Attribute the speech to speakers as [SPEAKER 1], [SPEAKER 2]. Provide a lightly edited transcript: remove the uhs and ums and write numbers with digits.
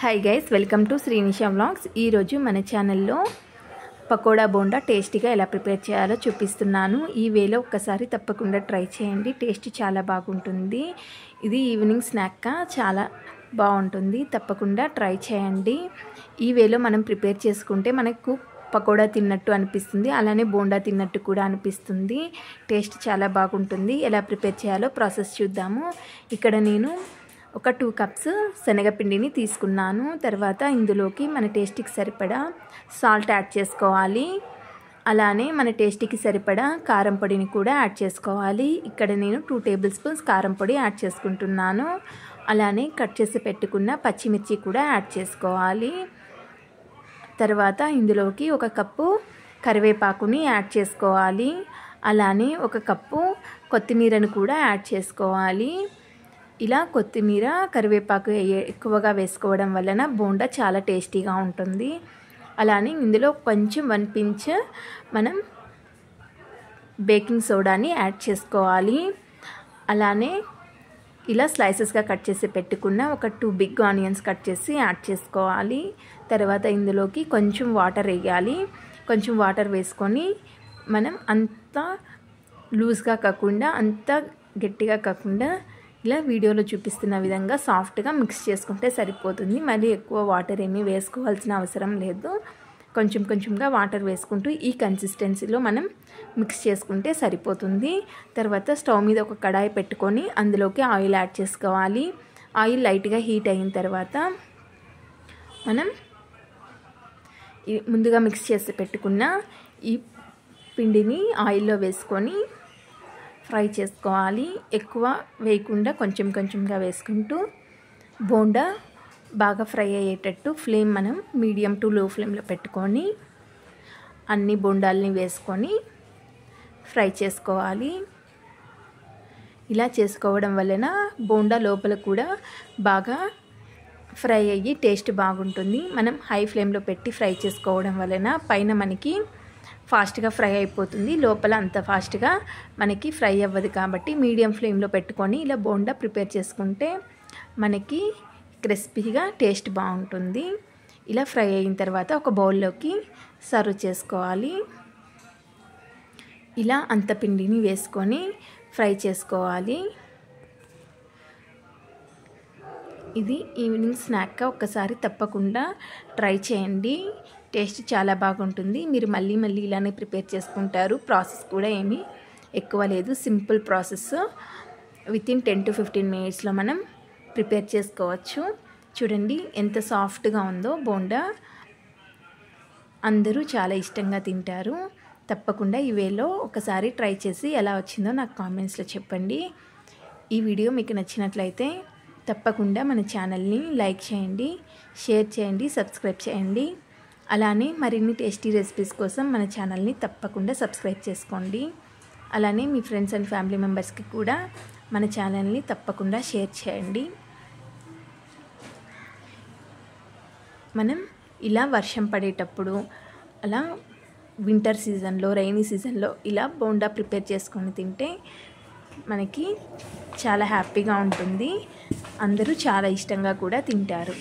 [SPEAKER 1] Hi guys, welcome to Shrinisha vlogs. ఈరోజు మన ఛానల్లో పకోడా బోండా టేస్టీగా ఎలా ప్రిపేర్ చేయాలో చూపిస్తున్నాను. ఈ వేలో ఒక్కసారి తప్పకుండా ట్రై చేయండి. టేస్ట్ చాలా బాగుంటుంది. ఇది ఈవినింగ్ స్నాక్గా చాలా బాగుంటుంది. తప్పకుండా ట్రై చేయండి. ఈ వేలో మనం ప్రిపేర్ చేసుకుంటే మనకు పకోడా తిన్నట్టు అనిపిస్తుంది, అలానే బోండా తిన్నట్టు కూడా అనిపిస్తుంది. టేస్ట్ చాలా బాగుంటుంది. ఎలా ప్రిపేర్ చేయాలో ప్రాసెస్ చూద్దాము. ఇక్కడ నేను ఒక 2 కప్స్ శనగపిండిని తీసుకున్నాను. తర్వాత ఇందులోకి మన టేస్ట్కి సరిపడా సాల్ట్ యాడ్ చేసుకోవాలి. అలానే మన టేస్ట్కి సరిపడా కారం పొడిని కూడా యాడ్ చేసుకోవాలి. ఇక్కడ నేను 2 టేబుల్ స్పూన్స్ కారం పొడి యాడ్ చేసుకుంటున్నాను. అలానే కట్ చేసి పెట్టుకున్న పచ్చిమిర్చి కూడా యాడ్ చేసుకోవాలి. తర్వాత ఇందులోకి 1 కప్పు కరివేపాకుని యాడ్ చేసుకోవాలి. అలానే 1 కప్పు కొత్తిమీరను కూడా యాడ్ చేసుకోవాలి. ఇలా కొత్తిమీర కరివేపాకు ఎక్కువగా వేసుకోవడం వలన బోండా చాలా టేస్టీగా ఉంటుంది. అలానే ఇందులో కొంచెం 1 పించ్ మనం బేకింగ్ సోడాని యాడ్ చేసుకోవాలి. అలానే ఇలా స్లైసెస్గా కట్ చేసి పెట్టుకున్న ఒక 2 బిగ్ ఆనియన్స్ కట్ చేసి యాడ్ చేసుకోవాలి. తర్వాత ఇందులోకి కొంచెం వాటర్ వేయాలి. కొంచెం వాటర్ వేసుకొని మనం అంత లూజ్గా కాకుండా అంత గట్టిగా కాకుండా ఇలా వీడియోలో చూపిస్తున్న విధంగా సాఫ్ట్గా మిక్స్ చేసుకుంటే సరిపోతుంది. మళ్ళీ ఎక్కువ వాటర్ ఏమీ వేసుకోవాల్సిన అవసరం లేదు. కొంచెం కొంచెంగా వాటర్ వేసుకుంటూ ఈ కన్సిస్టెన్సీలో మనం మిక్స్ చేసుకుంటే సరిపోతుంది. తర్వాత స్టవ్ మీద ఒక కడాయి పెట్టుకొని అందులోకి ఆయిల్ యాడ్ చేసుకోవాలి. ఆయిల్ లైట్గా హీట్ అయిన తర్వాత మనం ముందుగా మిక్స్ చేసి పెట్టుకున్న ఈ పిండిని ఆయిల్లో వేసుకొని ఫ్రై చేసుకోవాలి. ఎక్కువ వేయకుండా కొంచెం కొంచెంగా వేసుకుంటూ బోండా బాగా ఫ్రై అయ్యేటట్టు ఫ్లేమ్ మనం మీడియం టు లో ఫ్లేమ్లో పెట్టుకొని అన్ని బోండాలని వేసుకొని ఫ్రై చేసుకోవాలి. ఇలా చేసుకోవడం వలన బోండా లోపల కూడా బాగా ఫ్రై అయ్యి టేస్ట్ బాగుంటుంది. మనం హై ఫ్లేమ్లో పెట్టి ఫ్రై చేసుకోవడం వలన పైన మనకి ఫాస్ట్గా ఫ్రై అయిపోతుంది, లోపల అంత ఫాస్ట్గా మనకి ఫ్రై అవ్వదు. కాబట్టి మీడియం ఫ్లేమ్లో పెట్టుకొని ఇలా బోండా ప్రిపేర్ చేసుకుంటే మనకి క్రిస్పీగా టేస్ట్ బాగుంటుంది. ఇలా ఫ్రై అయిన తర్వాత ఒక బౌల్లోకి సర్వ్ చేసుకోవాలి. ఇలా అంత పిండిని వేసుకొని ఫ్రై చేసుకోవాలి. ఇది ఈవినింగ్ స్నాక్గా ఒక్కసారి తప్పకుండా ట్రై చేయండి. టేస్ట్ చాలా బాగుంటుంది. మీరు మళ్ళీ మళ్ళీ ఇలానే ప్రిపేర్ చేసుకుంటారు. ప్రాసెస్ కూడా ఏమీ ఎక్కువ లేదు, సింపుల్ ప్రాసెస్. వితిన్ 10 to 15 మినిట్స్లో మనం ప్రిపేర్ చేసుకోవచ్చు. చూడండి ఎంత సాఫ్ట్గా ఉందో బోండా. అందరూ చాలా ఇష్టంగా తింటారు. తప్పకుండా ఈ వేలో ఒకసారి ట్రై చేసి ఎలా వచ్చిందో నాకు కామెంట్స్లో చెప్పండి. ఈ వీడియో మీకు నచ్చినట్లయితే తప్పకుండా మన ఛానల్ని లైక్ చేయండి, షేర్ చేయండి, సబ్స్క్రైబ్ చేయండి. అలానే మరిన్ని టేస్టీ రెసిపీస్ కోసం మన ఛానల్ని తప్పకుండా సబ్స్క్రైబ్ చేసుకోండి. అలానే మీ ఫ్రెండ్స్ అండ్ ఫ్యామిలీ మెంబర్స్కి కూడా మన ఛానల్ని తప్పకుండా షేర్ చేయండి. మనం ఇలా వర్షం పడేటప్పుడు, అలా వింటర్ సీజన్లో, రైనీ సీజన్లో ఇలా బోండా ప్రిపేర్ చేసుకొని తింటే మనకి చాలా హ్యాపీగా ఉంటుంది. అందరూ చాలా ఇష్టంగా కూడా తింటారు.